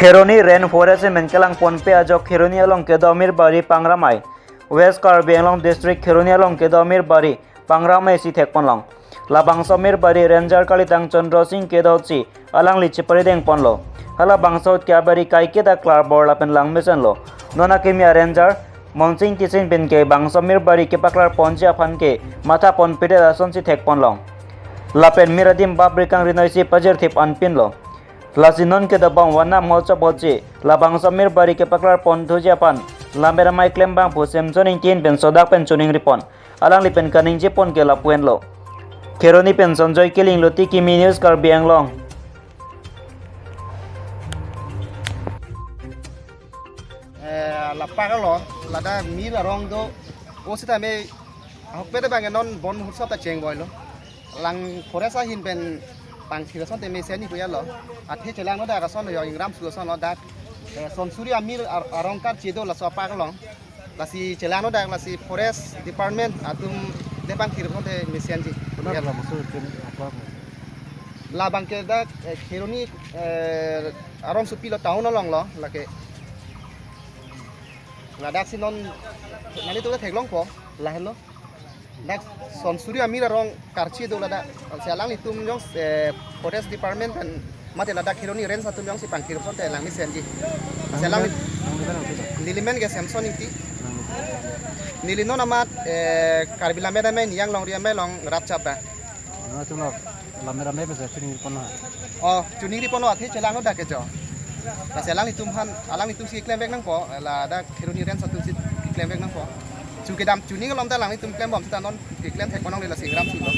Kheroni rainforest menkelang ponpe ajok Kheroni along kedomir bari pangramai West Karbi Anglong district Kheroni along kedomir bari pangramai si thekponlong labang somir bari ranger kalitang Chandra Singh kedauchi alang lichi parideng ponlo hala bangsot kyabari kaike da klar borla pen lang mesenlo nona kemia ranger Monsing tisin penke bangsomir bari kepaklar ponji apanke mata pon pide rason si thekponlong lapen miradim babrikang rinoisi pajer thip anpinlo Lasinon ke dabang wana mocha bochi labang samir bari ke paklar pon thuja pan lamera mai klem bang pu semjoning tin pen sodak pen chuning ripon alang li pen kaning je pon ke lapuen lo Kheroni pen sonjoy kiling loti ki news Karbi Anglong la pagalo la da mi la rong do o sita me hok pede bang non bon husap ta cheng boy lo lang foresa hin pen pang thira son te me seni ko yalo athe chelang no da ka son yo ingram su son no da son suri amir arong kar chedo la so pagalo la si chelang no da la si forest department atum de pang thira son te me sen ji yalo la bang ke da Kheroni arong su pilo town no long lo la ke là đắc xin non nãy tôi đã thấy long po là hello đắc son suri amira rong karchi do là đắc sẽ lang litum jong forest department and mate là đắc Kheroni range satum jong si pang kiro son te lang mi sen ji sẽ lang nilimen ke samson inti nilino namat Karbi lameda me niang long ria me long rap chap ba nó chung là làm mấy đam mê bây giờ chuyên nghiệp con nào chuning ri pono athe chelang no đắc ke jo là sẽ lang litum han alang litum si klem bek nang po là đắc Kheroni range satum si klem bek nang po chu ke dam chu ni ko lom ta lang litum klem bom ta non klem thek ponong le la singram chu lo